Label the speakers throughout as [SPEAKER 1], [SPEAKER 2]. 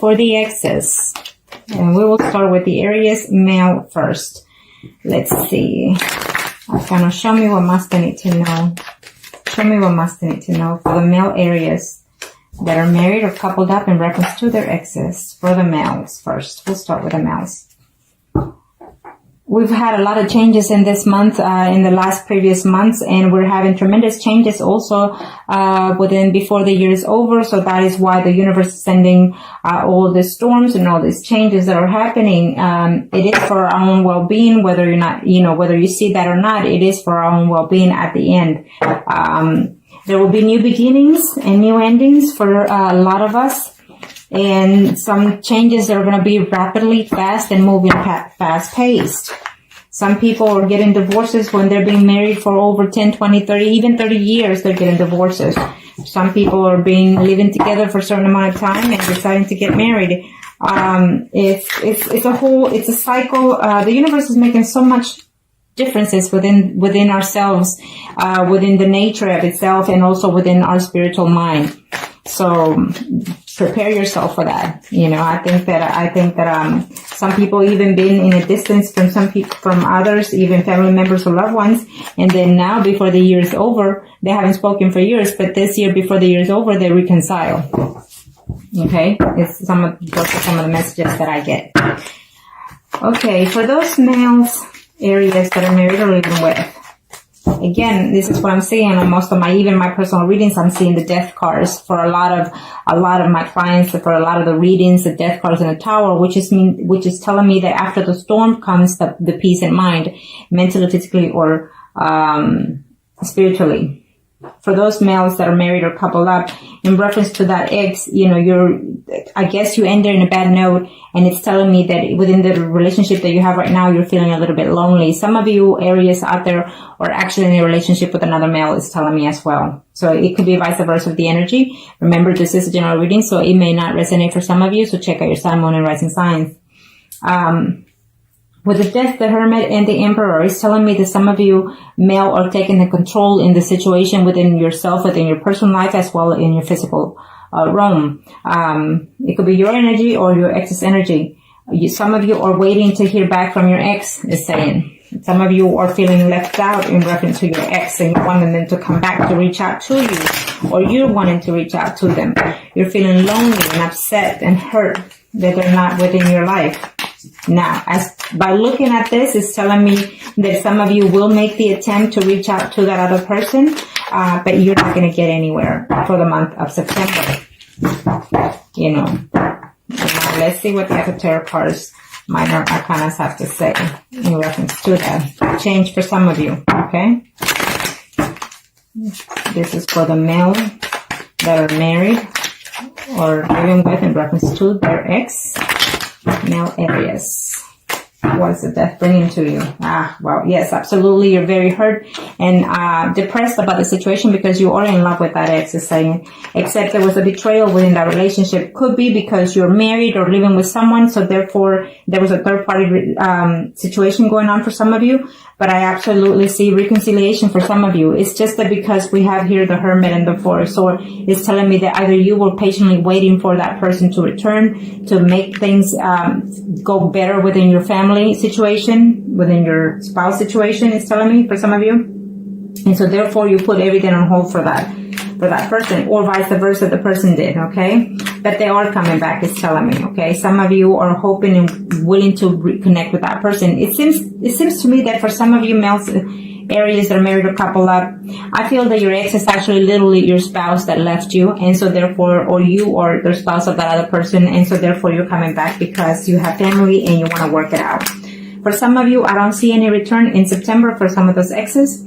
[SPEAKER 1] for the exes. And we will start with the Aries male first. Let's see. Arcana, show me what must I need to know. Show me what must I need to know for the male Aries that are married or coupled up in reference to their exes. For the males first. We'll start with the males. We've had a lot of changes in this month, in the last previous months, and we're having tremendous changes also before the year is over. So that is why the universe is sending all the storms and all these changes that are happening. It is for our own well-being, whether you're not, whether you see that or not. It is for our own well-being at the end. There will be new beginnings and new endings for a lot of us. And some changes that are going to be rapidly fast and moving fast-paced. Some people are getting divorces when they're being married for over 10, 20, 30, even 30 years, they're getting divorces. Some people are living together for a certain amount of time and deciding to get married. It's a cycle. The universe is making so much differences within ourselves, within the nature of itself, and also within our spiritual mind. So prepare yourself for that. I think that some people even been in a distance from some people, from others, even family members or loved ones. And then now before the year is over, they haven't spoken for years, but this year before the year is over, they reconcile. Okay. Those are some of the messages that I get. Okay. For those males, Aries that are married or living with. Again, this is what I'm seeing on most of my personal readings. I'm seeing the death cards for a lot of my clients. For a lot of the readings, the death cards in the Tower, which is telling me that after the storm comes the peace in mind, mentally, physically, or spiritually. For those males that are married or coupled up, in reference to that ex, I guess you ended in a bad note, and it's telling me that within the relationship that you have right now, you're feeling a little bit lonely. Some of you Aries out there are actually in a relationship with another male, is telling me as well. So it could be vice versa of the energy. Remember, this is a general reading, so it may not resonate for some of you, so check out your sun, moon, and rising signs. With the Death, the Hermit, and the Emperor, it's telling me that some of you male are taking the control in the situation within yourself, within your personal life, as well in your physical realm. It could be your energy or your ex's energy. Some of you are waiting to hear back from your ex, is saying. Some of you are feeling left out in reference to your ex, and you're wanting them to come back to reach out to you, or you're wanting to reach out to them. You're feeling lonely and upset and hurt that they're not within your life. Now, by looking at this, it's telling me that some of you will make the attempt to reach out to that other person, but you're not going to get anywhere for the month of September. Now, let's see what the esoteric cards, minor arcanas, have to say in reference to that. Change for some of you, okay? This is for the male that are married or living with in reference to their ex. Male Aries. What is the death bringing to you? Well, yes, absolutely. You're very hurt and depressed about the situation because you are in love with that ex, is saying. Except there was a betrayal within that relationship. Could be because you're married or living with someone, so therefore there was a third-party situation going on for some of you. But I absolutely see reconciliation for some of you. It's just that because we have here the Hermit and the Four of Swords, it's telling me that either you were patiently waiting for that person to return to make things go better within your family situation, within your spouse situation, it's telling me for some of you. And so therefore you put everything on hold for that person, or vice versa, the person did, okay? But they are coming back, it's telling me, okay? Some of you are hoping and willing to reconnect with that person. It seems to me that for some of you males, Aries that are married or couple up, I feel that your ex is actually literally your spouse that left you, and so therefore, or you are the spouse of that other person, and so therefore you're coming back because you have family and you want to work it out. For some of you, I don't see any return in September for some of those exes,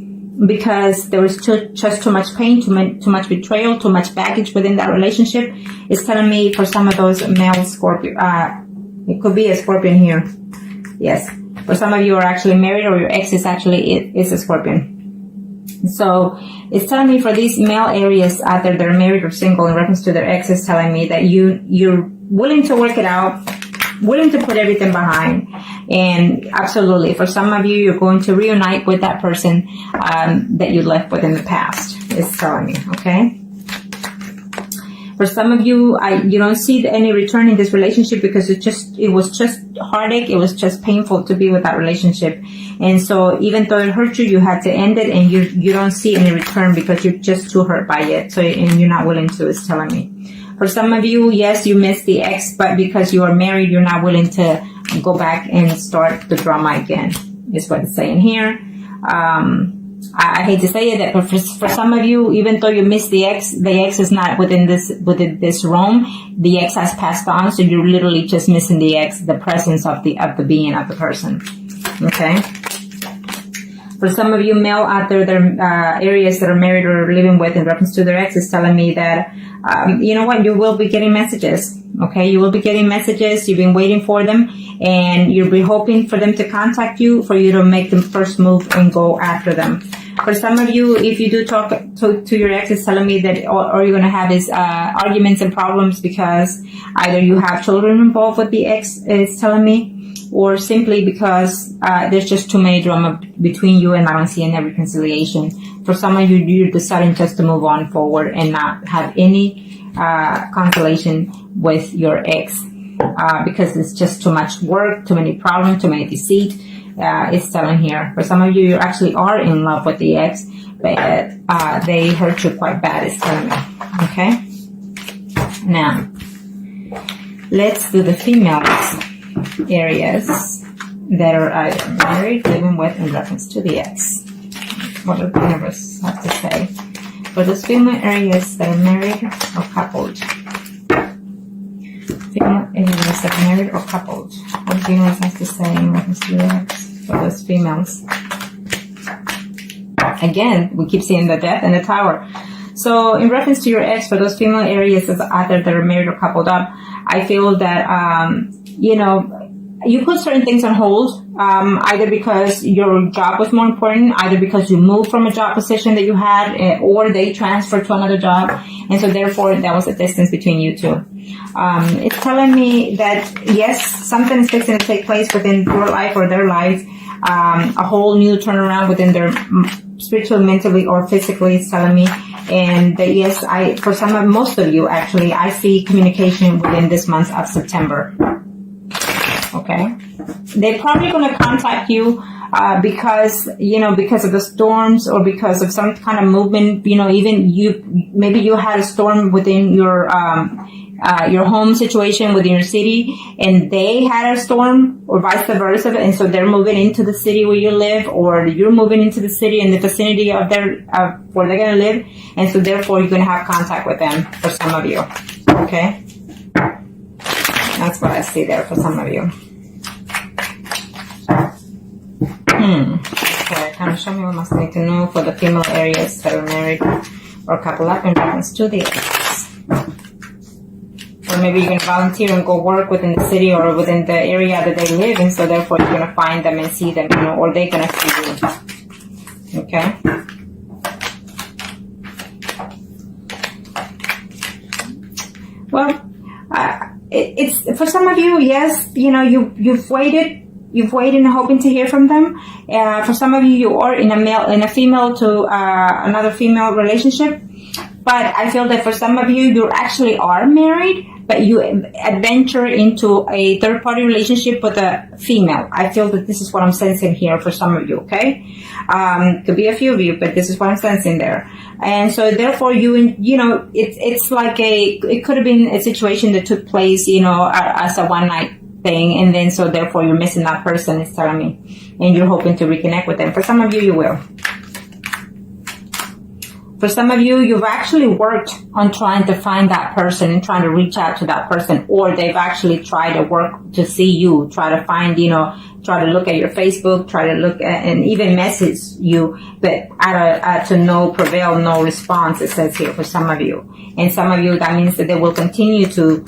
[SPEAKER 1] because there was just too much pain, too much betrayal, too much baggage within that relationship. It's telling me for some of those male Scorpio, it could be a Scorpion here. Yes. For some of you are actually married, or your ex is a Scorpion. So it's telling me for these male Aries out there that are married or single in reference to their ex, is telling me that you're willing to work it out, willing to put everything behind. And absolutely, for some of you, you're going to reunite with that person that you left with in the past. It's telling me, okay? For some of you, you don't see any return in this relationship because it was just heartache. It was just painful to be with that relationship. And so even though it hurt you, you had to end it, and you don't see any return because you're just too hurt by it. So, and you're not willing to, it's telling me. For some of you, yes, you missed the ex, but because you are married, you're not willing to go back and start the drama again, is what it's saying here. I hate to say it, but for some of you, even though you missed the ex is not within this realm. The ex has passed on, so you're literally just missing the ex, the presence of the being of the person. Okay. For some of you male out there, there are Aries that are married or living with in reference to their ex, is telling me that, you know what, you will be getting messages. Okay, you will be getting messages. You've been waiting for them, and you'll be hoping for them to contact you, for you to make the first move and go after them. For some of you, if you do talk to your ex, it's telling me that all you're going to have is arguments and problems because either you have children involved with the ex, it's telling me, or simply because there's just too many drama between you and I don't see any reconciliation. For some of you, you're deciding just to move on forward and not have any consolation with your ex because it's just too much work, too many problems, too many deceit. It's telling here. For some of you, you actually are in love with the ex, but they hurt you quite bad, it's telling me. Okay? Now, let's do the females. Areas that are either married, living with, in reference to the ex. What does the universe have to say for those female areas that are married or coupled? Female areas that are married or coupled. What does the universe have to say in reference to the ex for those females? Again, we keep seeing the Death and the Tower. So in reference to your ex, for those female areas either that are married or coupled up, I feel that you know, you put certain things on hold, either because your job was more important, either because you moved from a job position that you had, or they transferred to another job, and so therefore there was a distance between you two. It's telling me that yes, something is fixing to take place within your life or their life, a whole new turnaround within their spiritually, mentally, or physically, it's telling me. And that yes, for most of you actually, I see communication within this month of September. Okay, they're probably going to contact you because of the storms or because of some kind of movement. You know, even maybe you had a storm within your home situation within your city, and they had a storm, or vice versa, and so they're moving into the city where you live, or you're moving into the city in the vicinity of where they're going to live, and so therefore you're going to have contact with them for some of you. Okay, that's what I see there for some of you. Okay, kind of show me what must need to know for the female areas that are married or couple up in reference to the ex. Or maybe you can volunteer and go work within the city or within the area that they live in, so therefore you're going to find them and see them, or they're going to see you. Okay? Well, it's for some of you, yes, you've waited. You've waited and hoping to hear from them. For some of you, you are in a female to another female relationship. But I feel that for some of you, you actually are married, but you adventure into a third-party relationship with a female. I feel that this is what I'm sensing here for some of you, okay? Could be a few of you, but this is what I'm sensing there. And so therefore, it's like it could have been a situation that took place, as a one-night thing, and then so therefore you're missing that person, it's telling me, and you're hoping to reconnect with them. For some of you, you will. For some of you, you've actually worked on trying to find that person and trying to reach out to that person, or they've actually tried to work to see you, try to find, try to look at your Facebook, try to look at, and even message you, but to no prevail, no response, it says here for some of you. And some of you, that means that they will continue to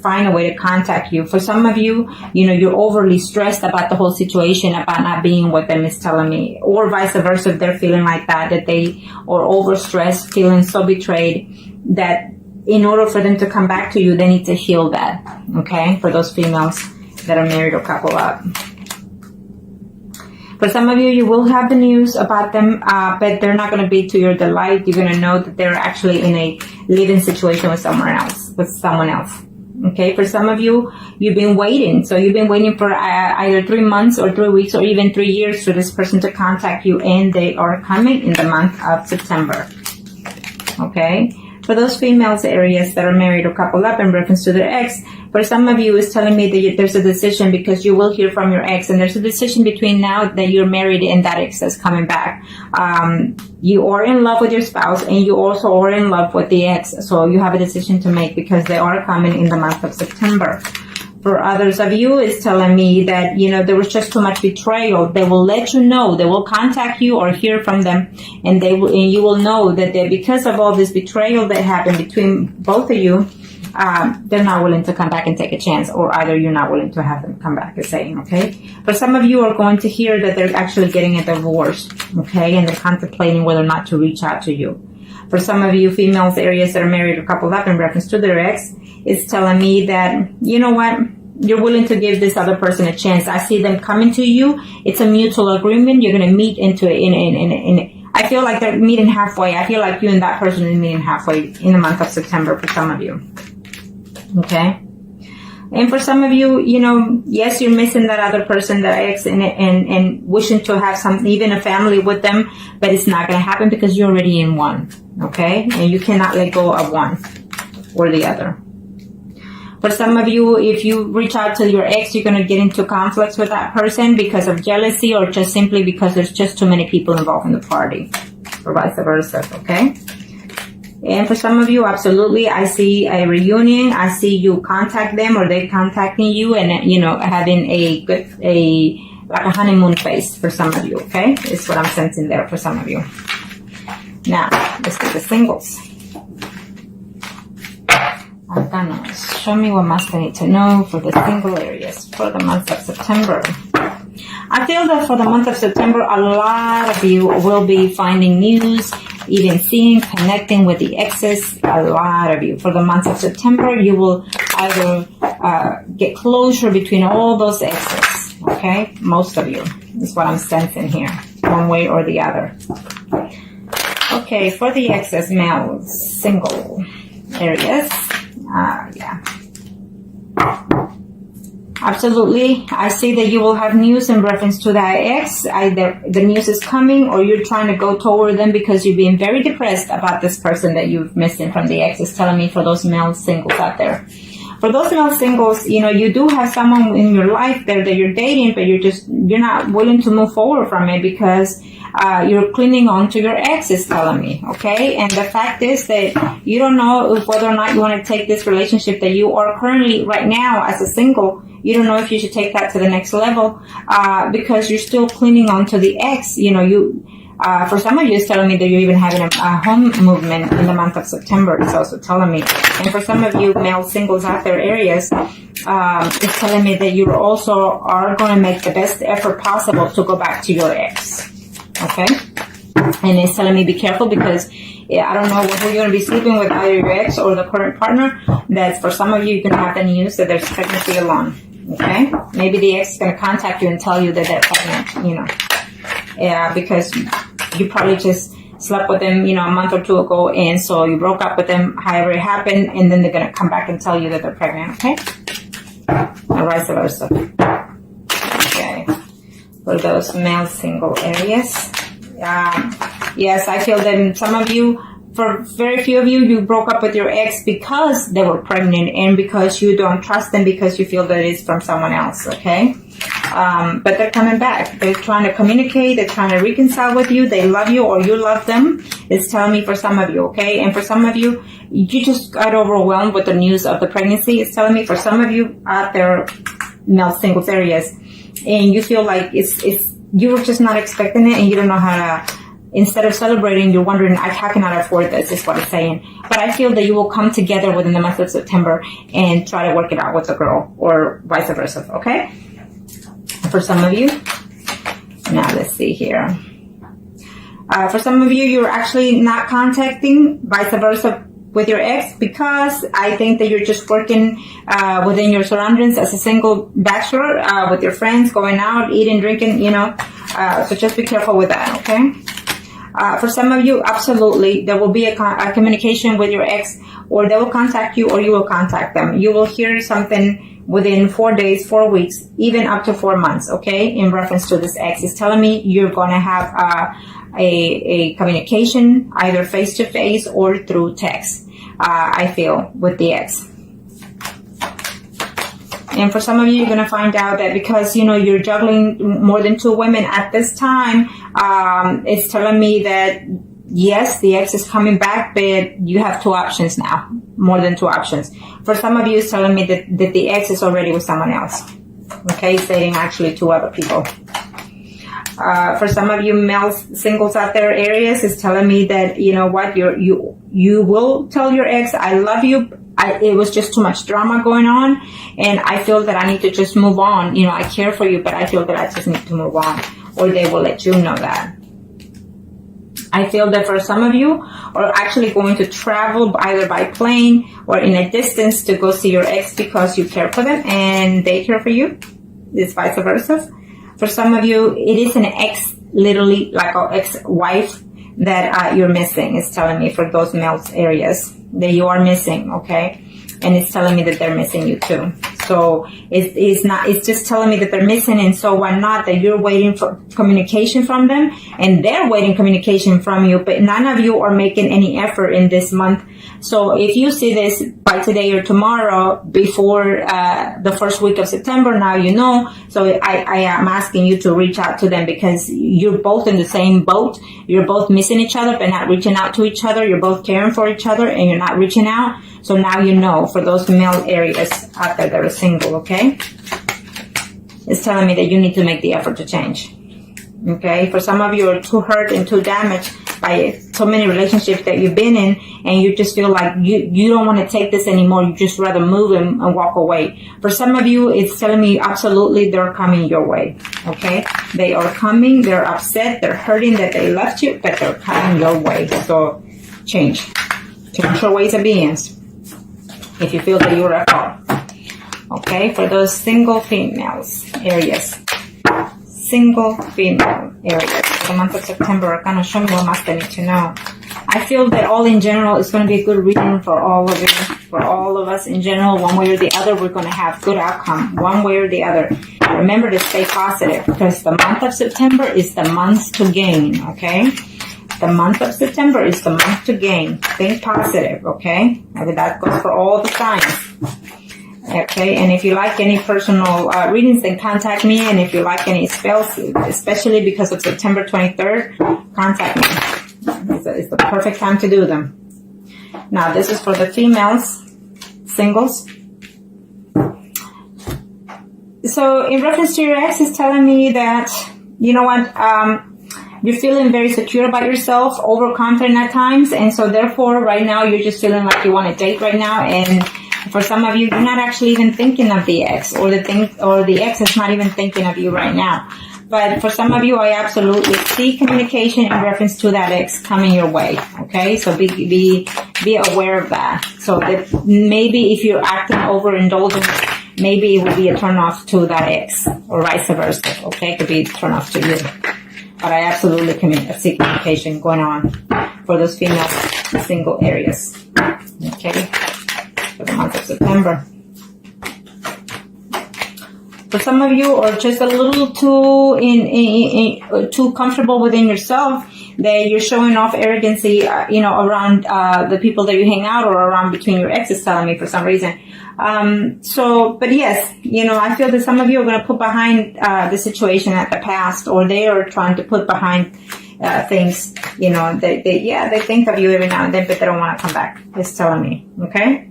[SPEAKER 1] find a way to contact you. For some of you, you're overly stressed about the whole situation, about not being with them, is telling me, or vice versa, if they're feeling like that they are overstressed, feeling so betrayed that in order for them to come back to you, they need to heal that. Okay, for those females that are married or couple up. For some of you, you will have the news about them, but they're not going to be to your delight. You're going to know that they're actually in a living situation with someone else. Okay, for some of you, you've been waiting. So you've been waiting for either 3 months or 3 weeks or even 3 years for this person to contact you, and they are coming in the month of September. Okay, for those females, Aries, that are married or coupled up in reference to their ex, for some of you, it's telling me that there's a decision, because you will hear from your ex, and there's a decision between now that you're married and that ex is coming back. You are in love with your spouse, and you also are in love with the ex, so you have a decision to make, because they are coming in the month of September. For others of you, it's telling me that, there was just too much betrayal. They will let you know. They will contact you or hear from them, and you will know that because of all this betrayal that happened between both of you, they're not willing to come back and take a chance, or either you're not willing to have them come back, is saying, okay? For some of you are going to hear that they're actually getting a divorce, okay? And they're contemplating whether or not to reach out to you. For some of you females, Aries, that are married or coupled up in reference to their ex, it's telling me that, you know what? You're willing to give this other person a chance. I see them coming to you. It's a mutual agreement. You're going to meet into it I feel like they're meeting halfway. I feel like you and that person are meeting halfway in the month of September for some of you. Okay? And for some of you, yes, you're missing that other person, that ex, and wishing to have even a family with them, but it's not going to happen because you're already in one. Okay? And you cannot let go of one or the other. For some of you, if you reach out to your ex, you're going to get into conflicts with that person because of jealousy, or just simply because there's just too many people involved in the party, or vice versa, okay? And for some of you, absolutely, I see a reunion. I see you contact them, or they contacting you, and, having like a honeymoon phase for some of you, okay? It's what I'm sensing there for some of you. Now, let's do the singles. Arcanos, show me what must I need to know for the single Aries for the month of September. I feel that for the month of September, a lot of you will be finding news, even seeing, connecting with the exes. A lot of you. For the month of September, you will either get closure between all those exes. Okay? Most of you is what I'm sensing here, one way or the other. Okay, for the exes, males, single Aries. Yeah. Absolutely. I see that you will have news in reference to that ex. Either the news is coming, or you're trying to go toward them because you're being very depressed about this person that you've missed from the ex. It's telling me for those male singles out there. For those male singles, you do have someone in your life there that you're dating, but you're not willing to move forward from it because you're clinging on to your ex, is telling me, okay? And the fact is that you don't know whether or not you want to take this relationship that you are currently right now as a single. You don't know if you should take that to the next level because you're still clinging on to the ex. For some of you, it's telling me that you're even having a home movement in the month of September. It's also telling me. And for some of you male singles out there, Aries, it's telling me that you also are going to make the best effort possible to go back to your ex. Okay? And it's telling me be careful because I don't know who you're going to be sleeping with, either your ex or the current partner. That for some of you, you can have the news that there's pregnancy along. Okay? Maybe the ex is going to contact you and tell you that they're pregnant, Yeah, because you probably just slept with them, a month or two ago, and so you broke up with them, however it happened, and then they're going to come back and tell you that they're pregnant, okay? Or vice versa. Okay. For those male single Aries. Yes, I feel that some of you, for very few of you, you broke up with your ex because they were pregnant and because you don't trust them because you feel that it's from someone else, okay? But they're coming back. They're trying to communicate. They're trying to reconcile with you. They love you or you love them. It's telling me for some of you, okay? And for some of you, you just got overwhelmed with the news of the pregnancy. It's telling me for some of you out there, male singles Aries, and you feel like you were just not expecting it and you don't know how to, instead of celebrating, you're wondering, how can I afford this, is what it's saying. But I feel that you will come together within the month of September and try to work it out with the girl or vice versa, okay? For some of you. Now, let's see here. For some of you, you're actually not contacting, vice versa. with your ex because I think that you're just working within your surroundings as a single bachelor with your friends, going out, eating, drinking, you know. So just be careful with that, okay? For some of you, absolutely, there will be a communication with your ex, or they will contact you or you will contact them. You will hear something within 4 days, 4 weeks, even up to 4 months, okay, in reference to this ex. It's telling me you're going to have a communication either face-to-face or through text, I feel, with the ex. And for some of you, you're going to find out that because, you know, you're juggling more than 2 women at this time, it's telling me that, yes, the ex is coming back, but you have 2 options now, more than 2 options. For some of you, it's telling me that the ex is already with someone else. Okay, it's dating actually 2 other people. For some of you male singles out there, Aries, is telling me that, you know what, you will tell your ex, I love you. It was just too much drama going on, and I feel that I need to just move on. You know, I care for you, but I feel that I just need to move on, or they will let you know that. I feel that for some of you are actually going to travel either by plane or in a distance to go see your ex because you care for them and they care for you. It's vice versa. For some of you, it is an ex, literally like an ex-wife that you're missing. It's telling me for those male areas that you are missing, okay? And it's telling me that they're missing you too. So it's just telling me that they're missing, and so why not that you're waiting for communication from them and they're waiting communication from you, but none of you are making any effort in this month. So if you see this by today or tomorrow before the first week of September, now you know. So I am asking you to reach out to them because you're both in the same boat. You're both missing each other but not reaching out to each other. You're both caring for each other and you're not reaching out. So now you know for those male areas out there that are single, okay? It's telling me that you need to make the effort to change. Okay? For some of you are too hurt and too damaged by so many relationships that you've been in, and you just feel like you don't want to take this anymore. You just rather move and walk away. For some of you, it's telling me absolutely they're coming your way. Okay? They are coming. They're upset. They're hurting that they left you, but they're coming your way. So change. Change your ways of being. If you feel that you're at fault. Okay, for those single females areas. Single female areas. For the month of September, kind of show me what must I need to know. I feel that all in general is going to be a good reading for all of you. For all of us in general, one way or the other, we're going to have good outcome. One way or the other. Remember to stay positive because the month of September is the month to gain, okay? The month of September is the month to gain. Think positive, okay? And that goes for all the signs. Okay, and if you like any personal readings, then contact me. And if you like any spells, especially because of September 23rd, contact me. It's the perfect time to do them. Now, this is for the females, singles. So, in reference to your ex, it's telling me that, you know what, you're feeling very secure about yourself, overconfident at times, and so therefore right now you're just feeling like you want to date right now, and for some of you, you're not actually even thinking of the ex, or the ex is not even thinking of you right now. But for some of you, I absolutely see communication in reference to that ex coming your way. Okay, so be aware of that. So that maybe if you're acting overindulgent, maybe it will be a turn off to that ex, or vice versa. Okay, it could be a turn off to you. But I absolutely see communication going on for those female single areas. Okay, for the month of September. For some of you are just a little too comfortable within yourself that you're showing off arrogancy, around the people that you hang out or around between your exes, telling me for some reason. But yes, I feel that some of you are going to put behind the situation at the past, or they are trying to put behind things, they think of you every now and then, but they don't want to come back. It's telling me, okay?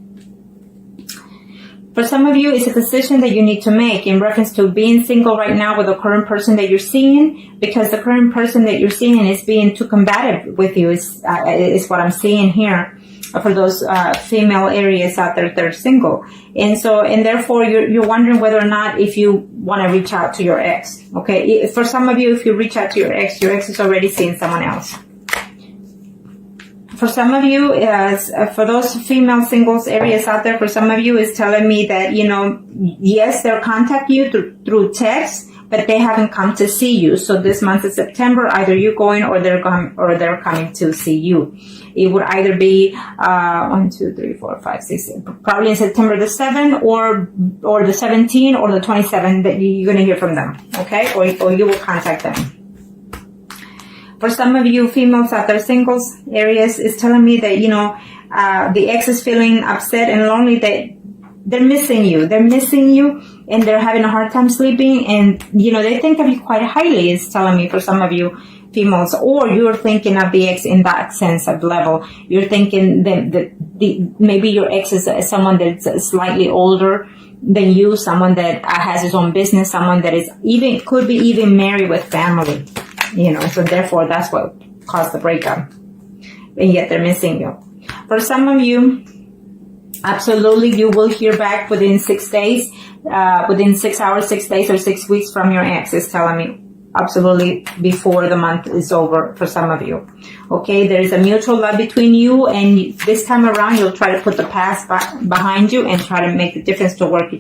[SPEAKER 1] For some of you, it's a decision that you need to make in reference to being single right now with the current person that you're seeing, because the current person that you're seeing is being too combative with you, is what I'm seeing here for those female areas out there that are single. And therefore, you're wondering whether or not if you want to reach out to your ex. Okay, for some of you, if you reach out to your ex is already seeing someone else. For some of you, for those female singles Aries out there, for some of you, is telling me that, you know, yes, they'll contact you through text, but they haven't come to see you. So this month of September, either you're going or they're coming to see you. It would either be 1, 2, 3, 4, 5, 6, probably in September the 7th or the 17th or the 27th that you're going to hear from them. Okay, or you will contact them. For some of you females out there, singles, Aries, is telling me that, you know, the ex is feeling upset and lonely, that they're missing you. They're missing you and they're having a hard time sleeping, and, you know, they think of you quite highly, is telling me, for some of you females. Or you're thinking of the ex in that sense of level. You're thinking that maybe your ex is someone that's slightly older than you, someone that has his own business, someone that is could be even married with family. You know, so therefore that's what caused the breakup. And yet they're missing you. For some of you, absolutely, you will hear back within 6 days, within 6 hours, 6 days, or 6 weeks from your ex, is telling me. Absolutely, before the month is over for some of you. Okay, there is a mutual love between you, and this time around you'll try to put the past behind you and try to make the difference to work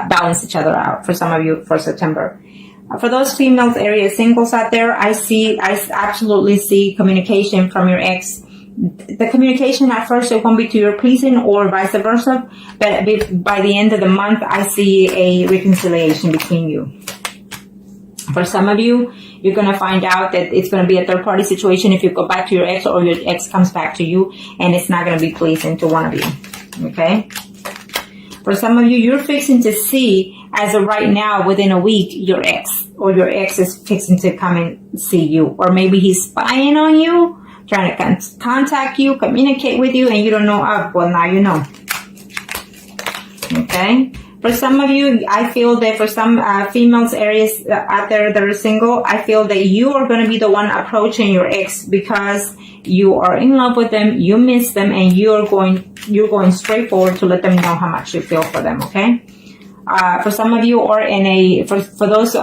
[SPEAKER 1] balance each other out, for some of you, for September. For those females, Aries singles out there, I absolutely see communication from your ex. The communication at first, it won't be to your pleasing or vice versa, but by the end of the month, I see a reconciliation between you. For some of you, you're going to find out that it's going to be a third-party situation if you go back to your ex, or your ex comes back to you, and it's not going to be pleasing to one of you. Okay? For some of you, you're fixing to see, as of right now, within a week, your ex, or your ex is fixing to come and see you. Or maybe he's spying on you, trying to contact you, communicate with you, and you don't know of. Well, now you know. Okay? For some of you, I feel that for some females, Aries out there that are single, I feel that you are going to be the one approaching your ex because you are in love with them, you miss them, and you're going straight forward to let them know how much you feel for them. Okay. For some of you, or for those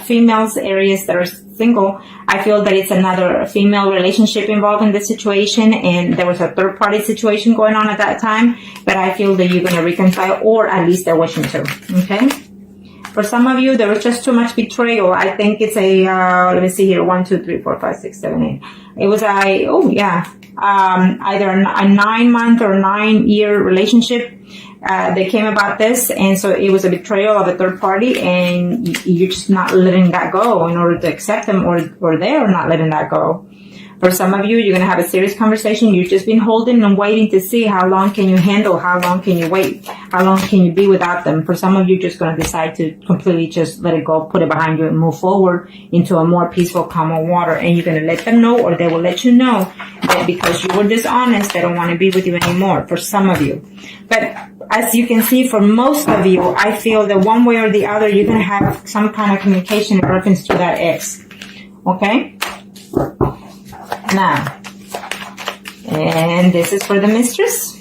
[SPEAKER 1] females, Aries that are single, I feel that it's another female relationship involved in this situation, and there was a third party situation going on at that time, but I feel that you're going to reconcile, or at least they're wishing to. Okay. For some of you, there was just too much betrayal. I think it's let me see here, 1, 2, 3, 4, 5, 6, 7, 8. It was either a 9-month or 9-year relationship that came about this, and so it was a betrayal of a third party, and you're just not letting that go in order to accept them, or they're not letting that go. For some of you, you're going to have a serious conversation. You've just been holding and waiting to see how long can you handle, how long can you wait, how long can you be without them. For some of you, just going to decide to completely just let it go, put it behind you, and move forward into a more peaceful, calmer water. And you're going to let them know, or they will let you know, that because you were dishonest, they don't want to be with you anymore, for some of you. But as you can see, for most of you, I feel that one way or the other, you're going to have some kind of communication in reference to that ex. Okay? Now, and this is for the mistress.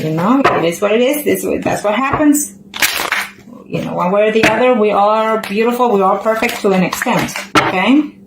[SPEAKER 1] You know, it is what it is. That's what happens. You know, one way or the other, we are beautiful. We are perfect to an extent. Okay?